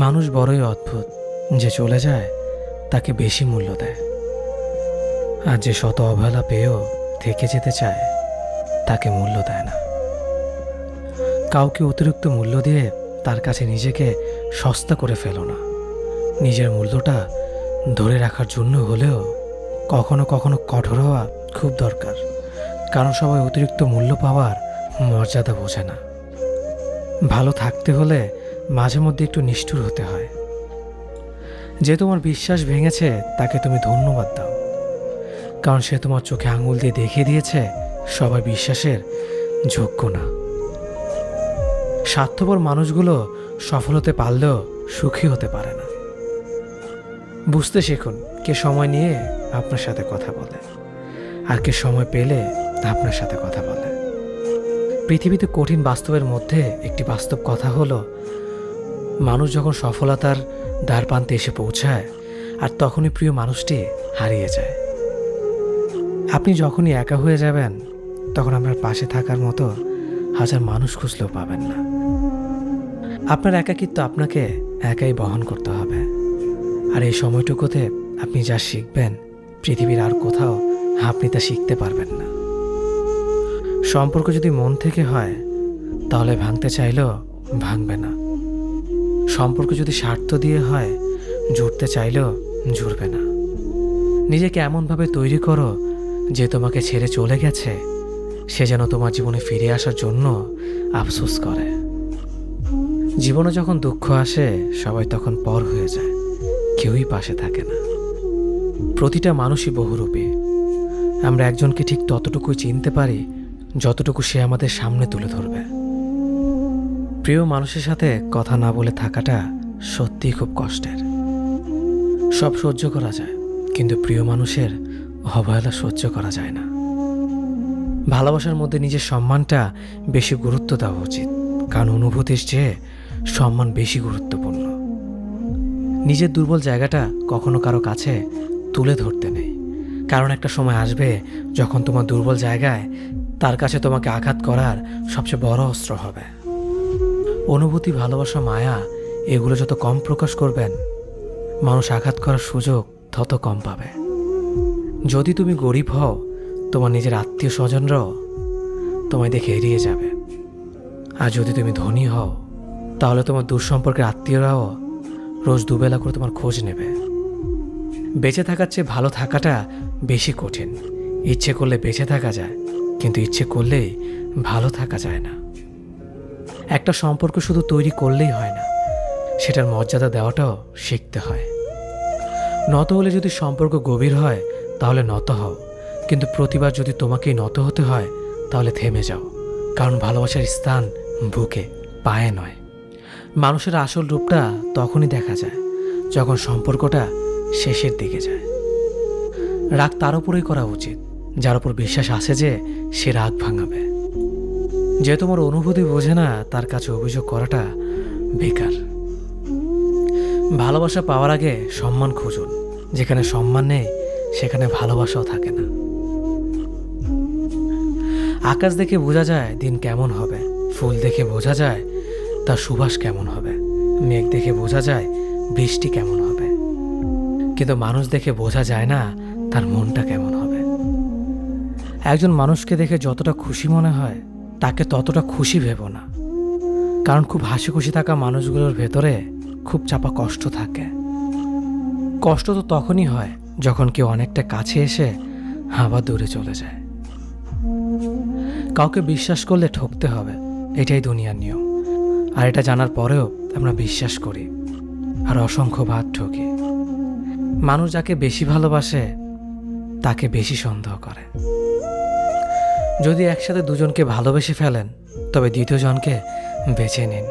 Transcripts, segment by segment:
মানুষ বড়ই অদ্ভুত, যে চলে যায় তাকে বেশি মূল্য দেয়, আর যে শত অবহেলা পেয়েও থেকে যেতে চায় তাকে মূল্য দেয় না। কাউকে অতিরিক্ত মূল্য দিয়ে তার কাছে নিজেকে সস্তা করে ফেলো না। নিজের মূল্যটা ধরে রাখার জন্য হলেও কখনো কখনো কঠোর হওয়া খুব দরকার, কারণ সবাই অতিরিক্ত মূল্য পাওয়ার মর্যাদা বোঝে না। ভালো থাকতে হলে মাঝে মধ্যে একটু নিষ্ঠুর হতে হয়। যে তোমার বিশ্বাস ভেঙেছে তাকে তুমি ধন্যবাদ দাও, কারণ সে তোমার চোখে আঙুল দিয়ে দেখিয়ে দিয়েছে সবাই বিশ্বাসের যোগ্য না। স্বার্থপর মানুষগুলো সফল হতে পারলেও সুখী হতে পারে না। বুঝতে শিখুন কে সময় নিয়ে আপনার সাথে কথা বলে, আর কে সময় পেলে আপনার সাথে কথা বলে। পৃথিবীতে কঠিন বাস্তবের মধ্যে একটি বাস্তব কথা হলো, মানুষ যখন সফলতার দ্বার প্রান্তে এসে পৌঁছায় আর তখনই প্রিয় মানুষটি হারিয়ে যায়। আপনি যখনই একা হয়ে যাবেন তখন আপনার পাশে থাকার মতো হাজার মানুষ খুঁজলেও পাবেন না। আপনার একাকিত্ব আপনাকে একাই বহন করতে হবে, আর এই সময়টুকুতে আপনি যা শিখবেন পৃথিবীর আর কোথাও আপনি তা শিখতে পারবেন না। সম্পর্ক যদি মন থেকে হয় তাহলে ভাঙতে চাইলেও ভাঙবে না। সম্পর্ক যদি স্বার্থ দিয়ে হয় জুড়তে চাইলেও জুড়বে না। নিজেকে এমনভাবে তৈরি করো যে তোমাকে ছেড়ে চলে গেছে সে যেন তোমার জীবনে ফিরে আসার জন্য আফসোস করে। জীবনে যখন দুঃখ আসে সবাই তখন পর হয়ে যায়, কেউই পাশে থাকে না। প্রতিটা মানুষই বহুরূপী। আমরা একজনকে ঠিক ততটুকুই চিনতে পারি যতটুকু সে আমাদের সামনে তুলে ধরবে। প্রিয় মানুষের সাথে কথা না বলে থাকাটা সত্যিই খুব কষ্টের। সব সহ্য করা যায়, কিন্তু প্রিয় মানুষের অবহেলা সহ্য করা যায় না। ভালোবাসার মধ্যে নিজের সম্মানটা বেশি গুরুত্ব দেওয়া উচিত, কারণ অনুভূতির চেয়ে সম্মান বেশি গুরুত্বপূর্ণ। নিজের দুর্বল জায়গাটা কখনো কারো কাছে তুলে ধরতে নেই, কারণ একটা সময় আসবে যখন তোমার দুর্বল জায়গায় তার কাছে তোমাকে আঘাত করার সবচেয়ে বড় অস্ত্র হবে। অনুভূতি, ভালোবাসা, মায়া এগুলো যত কম প্রকাশ করবেন মানুষ আঘাত করার সুযোগ তত কম পাবে। যদি তুমি গরিব হও তোমার নিজের আত্মীয় স্বজনরাও তোমায় দেখে এড়িয়ে যাবে, আর যদি তুমি ধনী হও তাহলে তোমার দূর সম্পর্কের আত্মীয়রাও রোজ দুবেলা করে তোমার খোঁজ নেবে। বেঁচে থাকার চেয়ে ভালো থাকাটা বেশি কঠিন। ইচ্ছে করলে বেঁচে থাকা যায়, কিন্তু ইচ্ছে করলেই ভালো থাকা যায় না। একটা সম্পর্ক শুধু তৈরি করলেই হয় না, সেটার মর্যাদা দেওয়াটাও শিখতে হয়। নত হলে যদি সম্পর্ক গভীর হয় তাহলে নত হও, কিন্তু প্রতিবার যদি তোমাকেই নত হতে হয় তাহলে থেমে যাও, কারণ ভালোবাসার স্থান বুকে, পায়ে নয়। মানুষের আসল রূপটা তখনই দেখা যায় যখন সম্পর্কটা শেষের দিকে যায়। রাগ তার উপরেই করা উচিত যার উপর বিশ্বাস আছে যে সে রাগ ভাঙাবে। যে তোমার অনুভূতি বোঝে না তার কাছে অভিযোগ করাটা বেকার। ভালোবাসা পাওয়ার আগে সম্মান খুঁজুন। যেখানে সম্মান নেই সেখানে ভালোবাসাও থাকে না। আকাশ দেখে বোঝা যায় দিন কেমন হবে, ফুল দেখে বোঝা যায় তার সুবাস কেমন হবে, মেঘ দেখে বোঝা যায় বৃষ্টি কেমন হবে, কিন্তু মানুষ দেখে বোঝা যায় না তার মনটা কেমন হবে। একজন মানুষকে দেখে যতটা খুশি মনে হয় তাকে ততটা খুশি ভেবো না, কারণ খুব হাসি খুশি থাকা মানুষগুলোর ভেতরে খুব চাপা কষ্ট থাকে। কষ্ট তো তখনই হয় যখন কেউ অনেকটা কাছে এসে আবার দূরে চলে যায়। কাউকে বিশ্বাস করলে ঠকতে হবে, এটাই দুনিয়ার নিয়ম। আর এটা জানার পরেও আমরা বিশ্বাস করি আর অসংখ্যবার ঠকি। মানুষ যাকে বেশি ভালোবাসে তাকে বেশি সন্দেহ করে। যদি একসাথে দুজনকে ভালোবেসে ফেলেন তবে দ্বিতীয় জনকে বেছে নিন,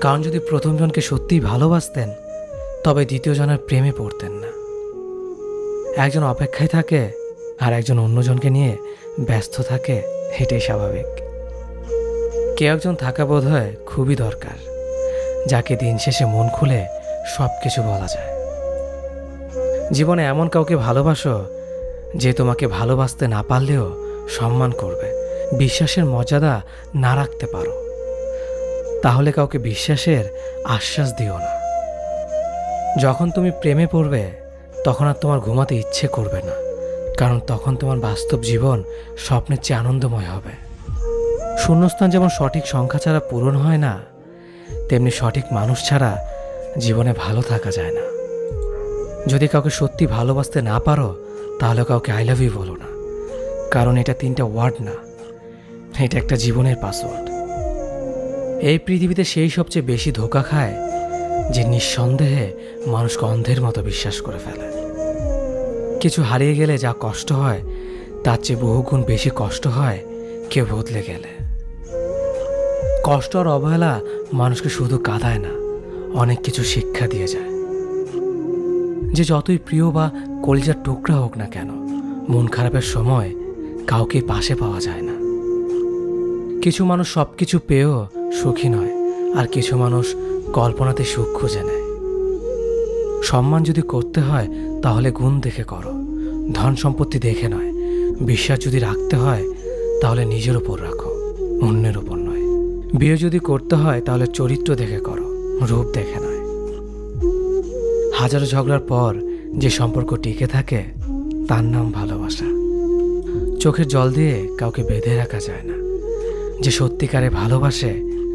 কারণ যদি প্রথম জনকে সত্যিই ভালোবাসতেন তবে দ্বিতীয় জনের প্রেমে পড়তেন না। একজন অপেক্ষায় থাকে আর একজন অন্যজনকে নিয়ে ব্যস্ত থাকে, এটাই স্বাভাবিক। কেউ একজন থাকা বোধ হয় খুবই দরকার, যাকে দিন শেষে মন খুলে সব কিছু বলা যায়। জীবনে এমন কাউকে ভালোবাসো যে তোমাকে ভালোবাসতে না পারলেও সম্মান করবে, বিশ্বাসের মর্যাদা না রাখতে পারো তাহলে কাউকে বিশ্বাসের আশ্বাস দিও না, যখন তুমি প্রেমে পড়বে তখন আর তোমার ঘুমাতে ইচ্ছে করবে না, কারণ তখন তোমার বাস্তব জীবন স্বপ্নের চেয়ে আনন্দময় হবে। শূন্যস্থান যেমন সঠিক সংখ্যা ছাড়া পূরণ হয় না, তেমনি সঠিক মানুষ ছাড়া জীবনে ভালো থাকা যায় না। যদি কাউকে সত্যি ভালোবাসতে না পারো তাহলে কাউকে আই লাভ ইউ বলো না, কারণ এটা 3টা ওয়ার্ড না, এটা একটা জীবনের পাসওয়ার্ড। এই পৃথিবীতে সেই সবচেয়ে বেশি ধোঁকা খায় যে নিঃসন্দেহে মানুষকে অন্ধের মতো বিশ্বাস করে ফেলে। কিছু হারিয়ে গেলে যা কষ্ট হয় তার চেয়ে বহুগুণ বেশি কষ্ট হয় কেউ বদলে গেলে। কষ্ট আর অবহেলা মানুষকে শুধু কাঁদায় না, অনেক কিছু শিক্ষা দিয়ে যায়। যে যতই প্রিয় বা কলিজার টুকরা হোক না কেন, মন খারাপের সময় কাউকে পাশে পাওয়া যায় না। কিছু মানুষ সব কিছু পেয়েও সুখী নয়, আর কিছু মানুষ কল্পনাতে সুখ খুঁজে নেয়। সম্মান যদি করতে হয় তাহলে গুণ দেখে করো, ধন সম্পত্তি দেখে নয়। বিশ্বাস যদি রাখতে হয় তাহলে নিজের উপর রাখো, অন্যের উপর নয়। বিয়ে যদি করতে হয় তাহলে চরিত্র দেখে করো, রূপ দেখে নয়। হাজারো ঝগড়ার পর যে সম্পর্ক টিকে থাকে তার নাম ভালোবাসা। চোখের জল দিয়ে কাউকে বেঁধে রাখা যায় না। যে সত্যিকারে ভালোবাসে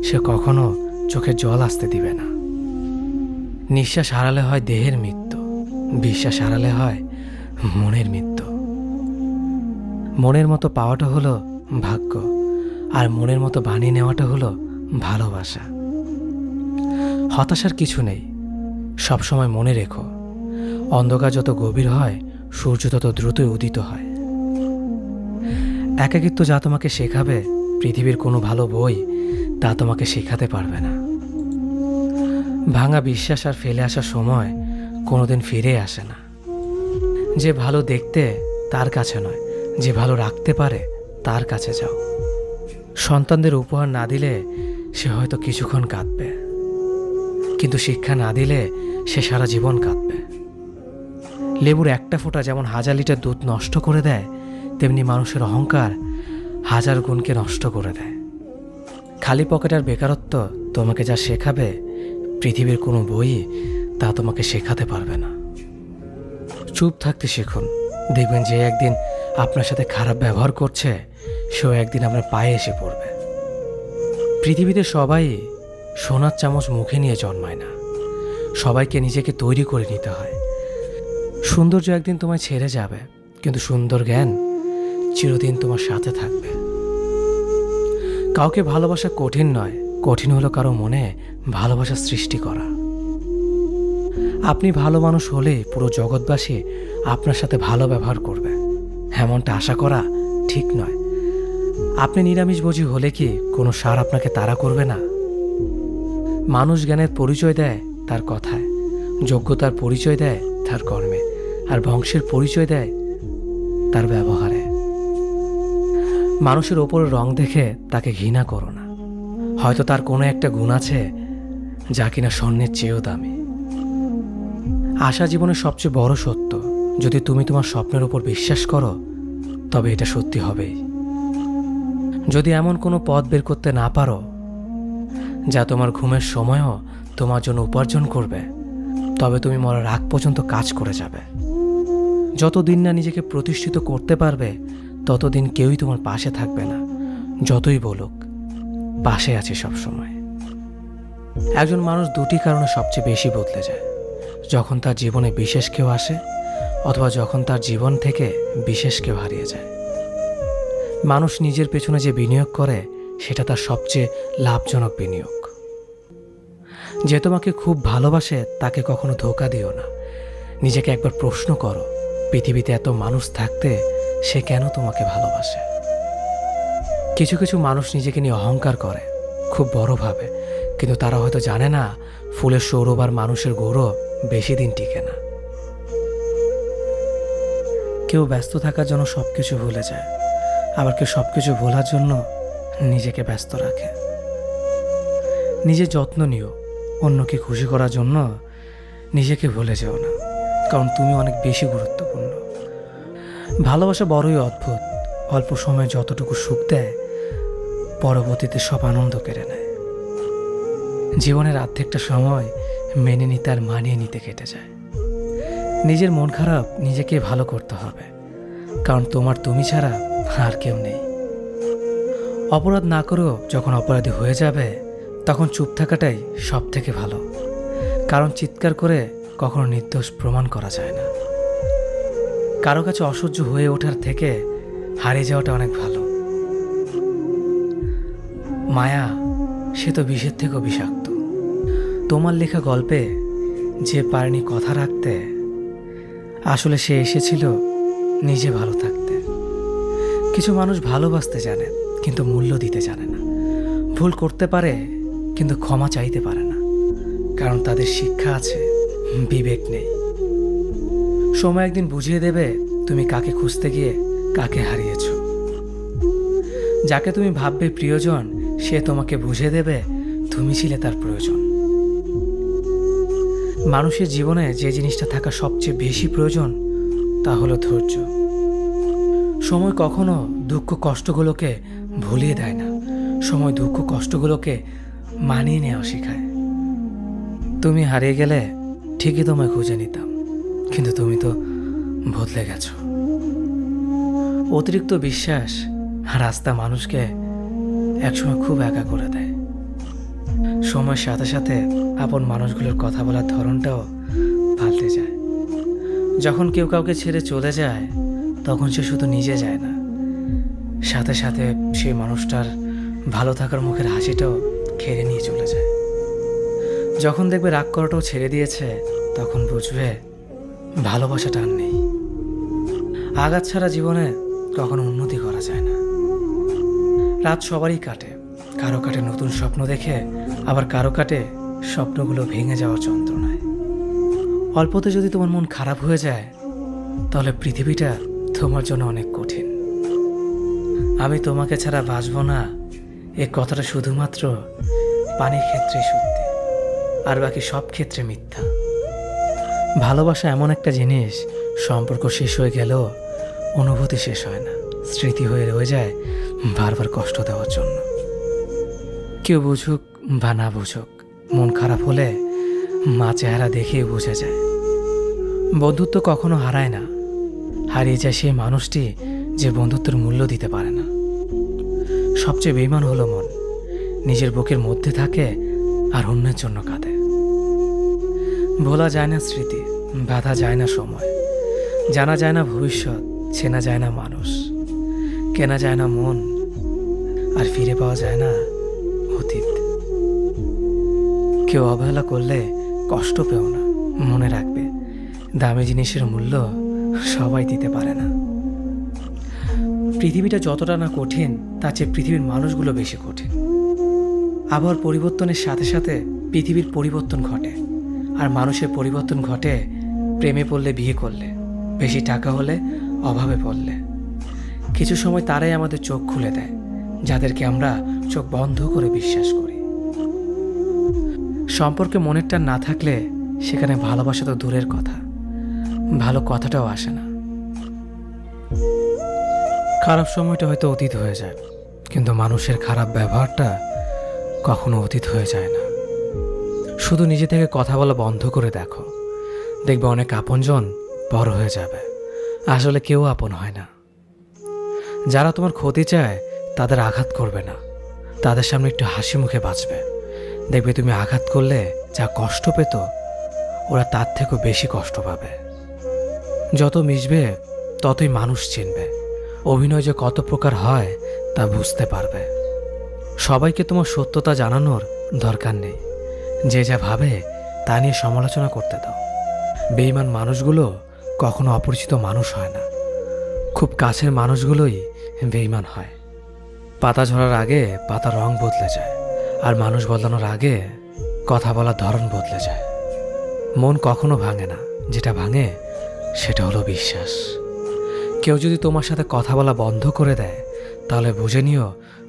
সে কখনো চোখের জল আসতে দিবে না। নিঃশ্বাস হারালে হয় দেহের মৃত্যু, বিশ্বাস হারালে হয় মনের মৃত্যু। মনের মতো পাওয়াটা হলো ভাগ্য, আর মনের মতো বানিয়ে নেওয়াটা হলো ভালোবাসা। হতাশার কিছু নেই, সবসময় মনে রেখো, অন্ধকার যত গভীর হয় সূর্য তত দ্রুতই উদিত হয়। একাকিত্ব যা তোমাকে শেখাবে পৃথিবীর কোনো ভালো বই তা তোমাকে শেখাতে পারবে না। ভাঙা বিশ্বাস আর ফেলে আসা সময় কোনোদিন ফিরে আসে না। যে ভালো দেখতে তার কাছে নয়, যে ভালো রাখতে পারে তার কাছে যাও। সন্তানদের উপহার না দিলে সে হয়তো কিছুক্ষণ কাঁদবে, কিন্তু শিক্ষা না দিলে সে সারা জীবন কাঁদবে। লেবুর একটা ফোঁটা যেমন 1000 লিটার দুধ নষ্ট করে দেয়, তেমনি মানুষের অহংকার 1000 গুণকে নষ্ট করে দেয়। খালি পকেট আর বেকারত্ব তোমাকে যা শেখাবে পৃথিবীর কোনো বই তা তোমাকে শেখাতে পারবে না। চুপ থাকতে শিখুন, দেখবেন যে একদিন আপনার সাথে খারাপ ব্যবহার করছে সেও একদিন আপনার পায়ে এসে পড়বে। পৃথিবীতে সবাই সোনার চামচ মুখে নিয়ে জন্মায় না, সবাইকে নিজেকে তৈরি করে নিতে হয়। সৌন্দর্য একদিন তোমায় ছেড়ে যাবে, কিন্তু সুন্দর জ্ঞান চিরদিন তোমার সাথে থাকবে। কাউকে ভালোবাসা কঠিন নয়, কঠিন হলো কারো মনে ভালোবাসা সৃষ্টি করা। আপনি ভালো মানুষ হলে পুরো জগৎবাসী আপনার সাথে ভালো ব্যবহার করবে, এমনটা আশা করা ঠিক নয়। আপনি নিরামিষভোজী হলে কি কোনো সার আপনাকে তাড়া করবে না? মানুষ জ্ঞানের পরিচয় দেয় তার কথায়, যোগ্যতার পরিচয় দেয় তার কর্মে, আর বংশের পরিচয় দেয় তার ব্যবহারে। মানুষের ওপর রং দেখে তাকে ঘৃণা করো না, হয়তো তার কোনো একটা গুণ আছে যা কিনা স্বর্ণের চেয়েও দামি। আশা জীবনের সবচেয়ে বড় সত্য। যদি তুমি তোমার স্বপ্নের উপর বিশ্বাস করো তবে এটা সত্যি হবেই। যদি এমন কোনো পথ বের করতে না পারো যা তোমার ঘুমের সময়ও তোমার জন্য উপার্জন করবে, তবে তুমি মরার আগ পর্যন্ত কাজ করে যাবে। যতদিন না নিজেকে প্রতিষ্ঠিত করতে পারবে ততদিন কেউই তোমার পাশে থাকবে না, যতই বলুক পাশে আছে সব সময়। একজন মানুষ দুটি কারণে সবচেয়ে বেশি বদলে যায়: যখন তার জীবনে বিশেষ কেউ আসে, অথবা যখন তার জীবন থেকে বিশেষ কেউ হারিয়ে যায়। মানুষ নিজের পেছনে যে বিনিয়োগ করে সেটা তার সবচেয়ে লাভজনক বিনিয়োগ। যে তোমাকে খুব ভালোবাসে তাকে কখনো ধোঁকা দিও না। নিজেকে একবার প্রশ্ন করো, পৃথিবীতে এত মানুষ থাকতে সে কেন তোমাকে ভালোবাসে? কিছু কিছু মানুষ নিজেকে নিয়ে অহংকার করে, খুব বড় ভাবে, কিন্তু তারা হয়তো জানে না ফুলের সৌরভ আর মানুষের গৌরব বেশি দিন টিকে না। কেউ ব্যস্ত থাকার জন্য সবকিছু ভুলে যায়, আবার কেউ সবকিছু ভোলার জন্য নিজেকে ব্যস্ত রাখে। নিজের যত্ন নিও, অন্যকে খুশি করার জন্য নিজেকে ভুলে যেও না, কারণ তুমি অনেক বেশি গুরুত্বপূর্ণ। ভালোবাসা বড়ই অদ্ভুত, অল্প সময়ে যতটুকু সুখ দেয় পরবর্তীতে সব আনন্দ কেড়ে নেয়। জীবনের অর্ধেকটা সময় মেনে নিতে আর মানিয়ে নিতে কেটে যায়। নিজের মন খারাপ নিজেকে ভালো করতে হবে, কারণ তোমার তুমি ছাড়া আর কেউ নেই। অপরাধ না করেও যখন অপরাধী হয়ে যাবে, তখন চুপ থাকাটাই সব থেকে ভালো, কারণ চিৎকার করে কখনো নির্দোষ প্রমাণ করা যায় না। কারো কাছে অসহ্য হয়ে ওঠার থেকে হারিয়ে যাওয়াটা অনেক ভালো। মায়া সে তো বিষের থেকেও বিষাক্ত। তোমার লেখা গল্পে যে পারেনি কথা রাখতে, আসলে সে এসেছিল নিজে ভালো থাকতে। কিছু মানুষ ভালোবাসতে জানে কিন্তু মূল্য দিতে জানে না। ভুল করতে পারে কিন্তু ক্ষমা চাইতে পারে না, কারণ তাদের শিক্ষা আছে, বিবেক নেই। সময় একদিন বুঝিয়ে দেবে তুমি কাকে খুঁজতে গিয়ে কাকে হারিয়েছ। যাকে তুমি ভাববে প্রিয়জন, সে তোমাকে বুঝিয়ে দেবে তুমি ছিলে তার প্রয়োজন। মানুষের জীবনে যে জিনিসটা থাকা সবচেয়ে বেশি প্রয়োজন তা হলো ধৈর্য। সময় কখনো দুঃখ কষ্টগুলোকে ভুলিয়ে দেয় না, সময় দুঃখ কষ্টগুলোকে মানিয়ে নেওয়া শেখায়। তুমি হারিয়ে গেলে ঠিকই তোমায় খুঁজে নিতাম, কিন্তু তুমি তো বদলে গেছো। অতিরিক্ত বিশ্বাস রাস্তা মানুষকে একসময় খুব একা করে দেয়। সময়ের সাথে সাথে আপন মানুষগুলোর কথা বলার ধরনটাও পাল্টে যায়। যখন কেউ কাউকে ছেড়ে চলে যায়, তখন সে শুধু নিজে যায় না, সাথে সাথে সেই মানুষটার ভালো থাকার মুখের হাসিটাও কেড়ে নিয়ে চলে যায়। যখন দেখবে রাগ করাটাও ছেড়ে দিয়েছে, তখন বুঝবে ভালোবাসাটা আর নেই। আঘাত ছাড়া জীবনে কখনো উন্নতি করা যায় না। রাত সবারই কাটে, কারো কাটে নতুন স্বপ্ন দেখে, আবার কারো কাটে স্বপ্নগুলো ভেঙে যাওয়ার যন্ত্রণায়। অল্পতে যদি তোমার মন খারাপ হয়ে যায়, তাহলে পৃথিবীটা তোমার জন্য অনেক কঠিন। আমি তোমাকে ছাড়া বাঁচব না, এ কথাটা শুধুমাত্র পানির ক্ষেত্রে সত্যি, আর বাকি সব ক্ষেত্রে মিথ্যা। ভালোবাসা এমন একটা জিনিস, সম্পর্ক শেষ হয়ে গেলেও অনুভূতি শেষ হয় না, স্মৃতি হয়ে রয়ে যায় বারবার কষ্ট দেওয়ার জন্য। কেউ বুঝুক বা না বুঝুক, মন খারাপ হলে মা চেহারা দেখেই বোঝা যায়। বন্ধুত্ব কখনো হারায় না, হারিয়ে যায় সেই মানুষটি যে বন্ধুত্বের মূল্য দিতে পারে না। সবচেয়ে বেঈমান হলো মন, নিজের বুকের মধ্যে থাকে আর অন্যের জন্য কাঁদে। ভোলা যায় না স্মৃতি, বাধা যায় না সময়, জানা যায় না ভবিষ্যৎ, চেনা যায় না মানুষ, কেনা যায় না মন, আর ফিরে পাওয়া যায় না অতীত। কেউ অবহেলা করলে কষ্ট পেও না, মনে রাখবে দামি জিনিসের মূল্য সবাই দিতে পারে না। পৃথিবীটা যতটা না কঠিন, তার চেয়ে পৃথিবীর মানুষগুলো বেশি কঠিন। আবহাওয়ার পরিবর্তনের সাথে সাথে পৃথিবীর পরিবর্তন ঘটে, আর মানুষের পরিবর্তন ঘটে প্রেমে পড়লে, বিয়ে করলে, বেশি টাকা হলে, অভাবে পড়লে। কিছু সময় তারাই আমাদের চোখ খুলে দেয়, যাদেরকে আমরা চোখ বন্ধ করে বিশ্বাস করি। সম্পর্কে মনের টান না থাকলে সেখানে ভালোবাসা তো দূরের কথা, ভালো কথাটাও আসে না। খারাপ সময়টা হয়তো অতীত হয়ে যায়, কিন্তু মানুষের খারাপ ব্যবহারটা কখনো অতীত হয়ে যায় না। শুধু নিজে থেকে কথা বলা বন্ধ করে দেখো, দেখবে অনেক আপনজন বড় হয়ে যাবে। আসলে কেউ আপন হয় না। যারা তোমার ক্ষতি চায় তাদের আঘাত করবে না, তাদের সামনে একটু হাসি মুখে বাঁচবে। দেখবে তুমি আঘাত করলে যা কষ্ট পেত, ওরা তার থেকেও বেশি কষ্ট পাবে। যত মিশবে ততই মানুষ চিনবে, অভিনয় যে কত প্রকার হয় তা বুঝতে পারবে। সবাইকে তোমার সত্যতা জানানোর দরকার নেই, যে যা ভাবে তা নিয়ে সমালোচনা করতে দাও। বেঈমান মানুষগুলো কখনো অপরিচিত মানুষ হয় না, খুব কাছের মানুষগুলোই বেঈমান হয়। পাতা ঝরার আগে পাতার রং বদলে যায়, আর মানুষ বদলানোর আগে কথা বলার ধরন বদলে যায়। মন কখনো ভাঙে না, যেটা ভাঙে সেটা হলো বিশ্বাস। কেউ যদি তোমার সাথে কথা বলা বন্ধ করে দেয়, তাহলে বুঝে নিও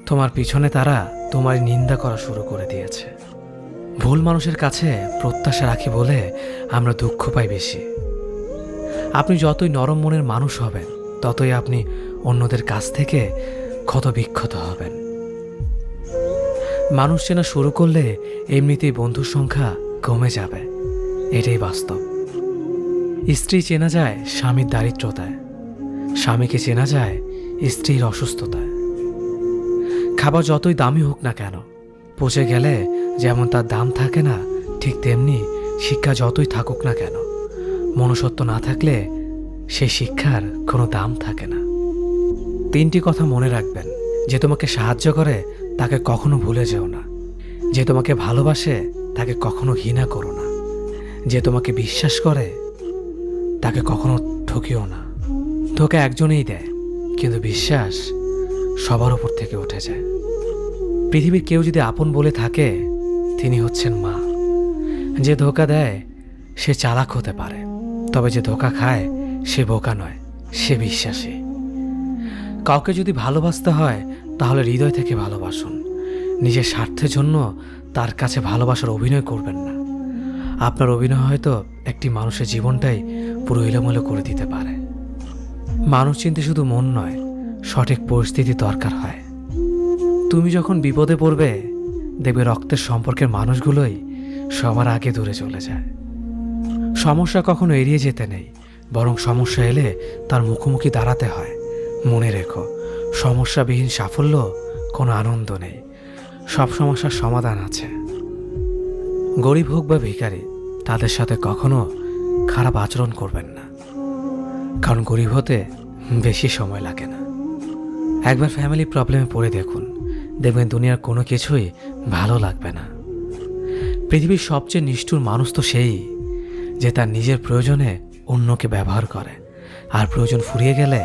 তোমার পিছনে তারা তোমার নিন্দা করা শুরু করে দিয়েছে। ভুল মানুষের কাছে প্রত্যাশা রাখি বলে আমরা দুঃখ পাই বেশি। আপনি যতই নরম মনের মানুষ হবেন, ততই আপনি অন্যদের কাছ থেকে ক্ষত বিক্ষত হবেন। মানুষ চেনা শুরু করলে এমনিতেই বন্ধুর সংখ্যা কমে যাবে, এটাই বাস্তব। স্ত্রী চেনা যায় স্বামীর দারিদ্রতায়, স্বামীকে চেনা যায় স্ত্রীর অসুস্থতায়। খাবার যতই দামি হোক না কেন, পচে গেলে যেমন তার দাম থাকে না, ঠিক তেমনি শিক্ষা যতই থাকুক না কেন, মনুষ্যত্ব না থাকলে সেই শিক্ষার কোনো দাম থাকে না। 3টি কথা মনে রাখবেন। যে তোমাকে সাহায্য করে তাকে কখনো ভুলে যেও না। যে তোমাকে ভালোবাসে তাকে কখনো ঘৃণা করো না। যে তোমাকে বিশ্বাস করে তাকে কখনো ঠকিও না। ধোঁকা একজনেই দেয়, কিন্তু বিশ্বাস সবার উপর থেকে উঠে যায়। পৃথিবীর কেউ যদি আপন বলে থাকে, তিনি হচ্ছেন মা। যে ধোঁকা দেয় সে চালাক হতে পারে, তবে যে ধোঁকা খায় সে বোকা নয়, সে বিশ্বাসী। কাউকে যদি ভালোবাসতে হয় তাহলে হৃদয় থেকে ভালোবাসুন। নিজের স্বার্থের জন্য তার কাছে ভালোবাসার অভিনয় করবেন না। আপনার অভিনয় হয়তো একটি মানুষের জীবনটাই পুরো এলোমেলো করে দিতে পারে। মানুষ চিনতে শুধু মন নয়, সঠিক পরিস্থিতি দরকার হয়। তুমি যখন বিপদে পড়বে, দেখবে রক্তের সম্পর্কের মানুষগুলোই সবার আগে দূরে চলে যায়। সমস্যা কখনো এড়িয়ে যেতে নেই, বরং সমস্যা এলে তার মুখোমুখি দাঁড়াতে হয়। মনে রেখো, সমস্যাবিহীন সাফল্য কোনো আনন্দ নেই। সব সমস্যার সমাধান আছে। গরিব হোক বা ভিখারি, তাদের সাথে কখনো খারাপ আচরণ করবেন না, কারণ গরিব হতে বেশি সময় লাগে না। একবার ফ্যামিলি প্রবলেমে পড়ে দেখুন, দেখবেন দুনিয়ার কোনো কিছুই ভালো লাগবে না। পৃথিবীর সবচেয়ে নিষ্ঠুর মানুষ তো সেই, যে তার নিজের প্রয়োজনে অন্যকে ব্যবহার করে, আর প্রয়োজন ফুরিয়ে গেলে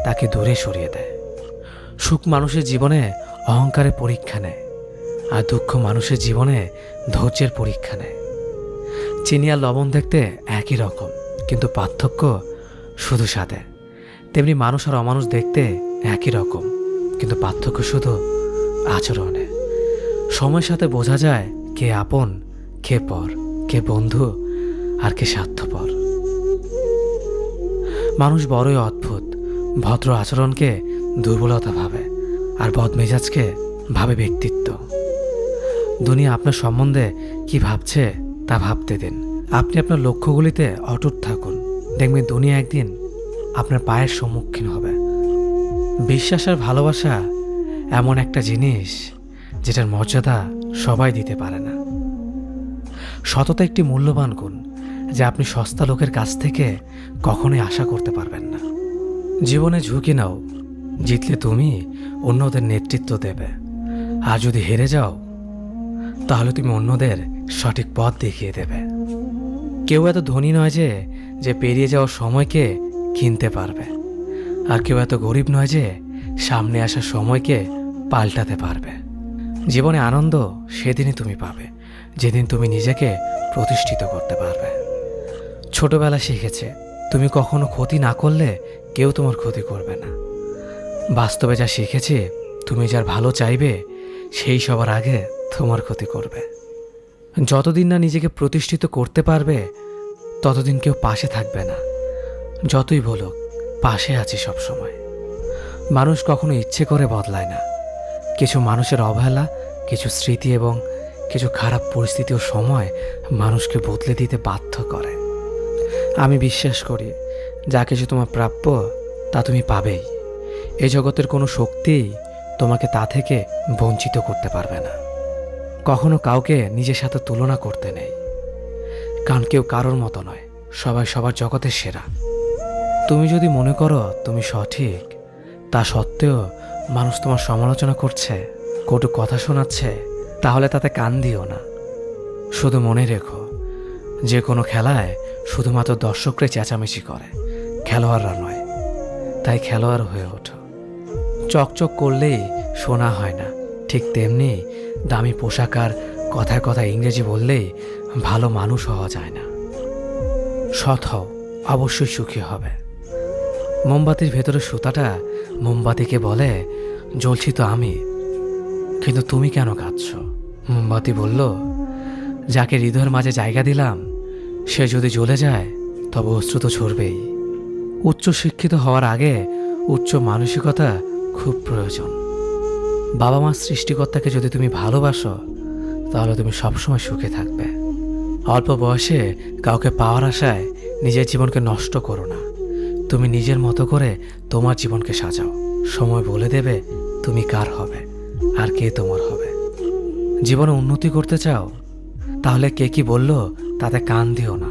তাকে দূরে সরিয়ে দেয়। সুখ মানুষের জীবনে অহংকারের পরীক্ষা নেয়, আর দুঃখ মানুষের জীবনে ধৈর্যের পরীক্ষা নেয়। চিনি আর লবণ দেখতে একই রকম, কিন্তু পার্থক্য শুধু স্বাদে। তেমনি মানুষ আর অমানুষ দেখতে একই রকম, কিন্তু পার্থক্য শুধু আচরণে। সময়ের সাথে বোঝা যায় কে আপন, কে পর, কে বন্ধু আর কে স্বার্থপর। মানুষ বড়ই অদ্ভুত। ভদ্র আচরণকে দুর্বলতা ভাবে, আর বদমেজাজকে ভাবে ব্যক্তিত্ব। দুনিয়া আপনার সম্বন্ধে কি ভাবছে তা ভাবতে দিন। আপনি আপনার লক্ষ্যগুলিতে অটুট থাকুন, দেখবেন দুনিয়া একদিন আপনার পায়ের সম্মুখীন হবে। বিশ্বাস আর ভালোবাসা এমন একটা জিনিস যেটার মর্যাদা সবাই দিতে পারে না। সততা একটি মূল্যবান গুণ, যা আপনি সস্তা লোকের কাছ থেকে কখনোই আশা করতে পারবেন না। জীবনে ঝুঁকি নাও, জিতলে তুমি অন্যদের নেতৃত্ব দেবে, আর যদি হেরে যাও তাহলে তুমি অন্যদের সঠিক পথ দেখিয়ে দেবে। কেউ এত ধনী নয় যে পেরিয়ে যাওয়ার সময়কে কিনতে পারবে, আর কেউ এত গরিব নয় যে সামনে আসা সময়কে পাল্টাতে পারবে। জীবনে আনন্দ সেদিনই তুমি পাবে, যেদিন তুমি নিজেকে প্রতিষ্ঠিত করতে পারবে। ছোটবেলা শিখেছে, তুমি কখনো ক্ষতি না করলে কেউ তোমার ক্ষতি করবে না। বাস্তবে যা শিখেছে, তুমি যার ভালো চাইবে সেই সবার আগে তোমার ক্ষতি করবে। যতদিন না নিজেকে প্রতিষ্ঠিত করতে পারবে, ততদিন কেউ পাশে থাকবে না। যতই বলুক, পাশে আছি সবসময়। মানুষ কখনো ইচ্ছে করে বদলায় না। কিছু মানুষের অবহেলা, কিছু স্মৃতি এবং কিছু খারাপ পরিস্থিতি ও সময় মানুষকে বদলে দিতে বাধ্য করে। আমি বিশ্বাস করি, যা কিছু তোমার প্রাপ্য তা তুমি পাবেই। এই জগতের কোনো শক্তিই তোমাকে তা থেকে বঞ্চিত করতে পারবে না। কখনো কাউকে নিজের সাথে তুলনা করতে নেই, কারণ কেউ কারোর মতো নয়, সবাই সবার জগতের সেরা। তুমি যদি মনে করো তুমি সঠিক, তা সত্ত্বেও মানুষ তোমার সমালোচনা করছে, কটু কথা শোনাচ্ছে, তাহলে তাতে কান দিও না। শুধু মনে রেখো, যে কোনো খেলায় শুধুমাত্র দর্শকরাই চেঁচামেচি করে, খেলোয়াড়রা নয়। তাই খেলোয়াড় হয়ে ওঠো। চকচক করলেই শোনা হয় না, ঠিক তেমনি দামি পোশাক আর কথায় কথায় ইংরেজি বললেই ভালো মানুষ হওয়া যায় না। সৎ হও, অবশ্যই সুখী হবে। মোমবাতির ভেতরে সুতাটা মোমবাতিকে বলে, জ্বলছি তো আমি, কিন্তু তুমি কেন কাঁদছ? মোমবাতি বলল, যাকে হৃদয়ের মাঝে জায়গা দিলাম সে যদি জ্বলে যায় তবে অশ্রু তো ঝরবেই। উচ্চ শিক্ষিত হওয়ার আগে উচ্চ মানসিকতা খুব প্রয়োজন। বাবা মার সৃষ্টিকর্তাকে যদি তুমি ভালোবাসো, তাহলে তুমি সবসময় সুখে থাকবে। অল্প বয়সে কাউকে পাওয়ার আশায় নিজের জীবনকে নষ্ট করো না। তুমি নিজের মতো করে তোমার জীবনকে সাজাও। সময় বলে দেবে তুমি কার হবে আর কে তোমার হবে। জীবনে উন্নতি করতে চাও? তাহলে কে কি বলল তাতে কান দিও না।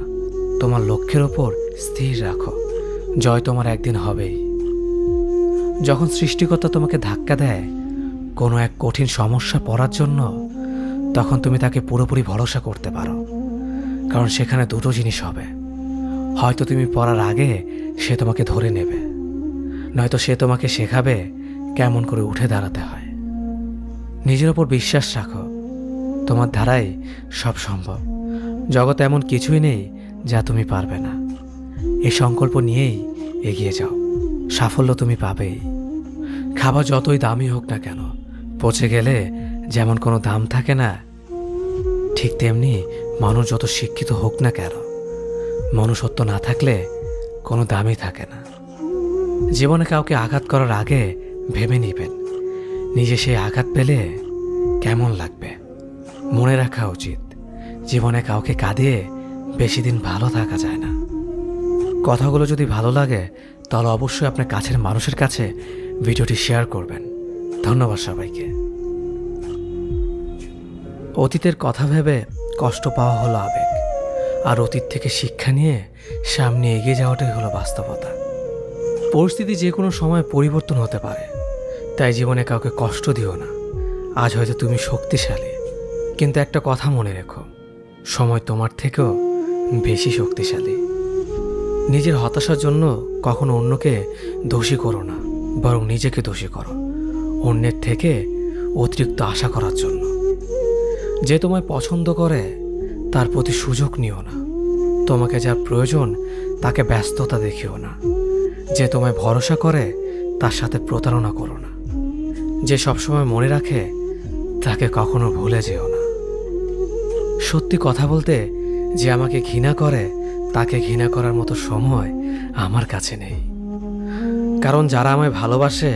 তোমার লক্ষ্যের ওপর স্থির রাখো, জয় তোমার একদিন হবেই। যখন সৃষ্টিকর্তা তোমাকে ধাক্কা দেয় কোনো এক কঠিন সমস্যা পড়ার জন্য, তখন তুমি তাকে পুরোপুরি ভরসা করতে পারো। কারণ সেখানে দুটো জিনিস হবে, হয়তো তুমি পড়ার আগে সে তোমাকে ধরে নেবে, নয়তো সে তোমাকে শেখাবে কেমন করে উঠে দাঁড়াতে হয়। নিজের ওপর বিশ্বাস রাখো, তোমার দ্বারাই সব সম্ভব। জগতে এমন কিছুই নেই যা তুমি পারবে না। এই সংকল্প নিয়েই এগিয়ে যাও, সাফল্য তুমি পাবেই। খাবার যতই দামি হোক না কেন, পচে গেলে যেমন কোনো দাম থাকে না, ঠিক তেমনি মানুষ যত শিক্ষিত হোক না কেন, মনুষ্যত্ব না থাকলে কোনো দামই থাকে না। জীবনে কাউকে আঘাত করার আগে ভেবে নিবেন নিজে সেই আঘাত পেলে কেমন লাগবে। মনে রাখা উচিত, জীবনে কাউকে কাঁদিয়ে বেশি দিন ভালো থাকা যায় না। কথাগুলো যদি ভালো লাগে তাহলে অবশ্যই আপনার কাছের মানুষের কাছে ভিডিওটি শেয়ার করবেন। ধন্যবাদ সবাইকে। অতীতের কথা ভেবে কষ্ট পাওয়া হলো আবেগ, আর অতীত থেকে শিক্ষা নিয়ে সামনে এগিয়ে যাওয়াটাই হলো বাস্তবতা। পরিস্থিতি যে কোনো সময় পরিবর্তন হতে পারে, তাই জীবনে কাউকে কষ্ট দিও না। আজ হয়তো তুমি শক্তিশালী, কিন্তু একটা কথা মনে রেখো, সময় তোমার থেকেও বেশি শক্তিশালী। নিজের হতাশার জন্য কখনো অন্যকে দোষী করো না, বরং নিজেকে দোষী করো অন্যের থেকে অতিরিক্ত আশা করার জন্য। যে তোমায় পছন্দ করে তার প্রতি সুযোগ নিও না। তোমাকে যার প্রয়োজন তাকে ব্যস্ততা দেখিও না। যে তোমায় ভরসা করে তার সাথে প্রতারণা করো না। যে সবসময় মনে রাখে তাকে কখনো ভুলে যেও না। সত্যি কথা বলতে, যে আমাকে ঘৃণা করে তাকে ঘৃণা করার মতো সময় আমার কাছে নেই। কারণ যারা আমায় ভালোবাসে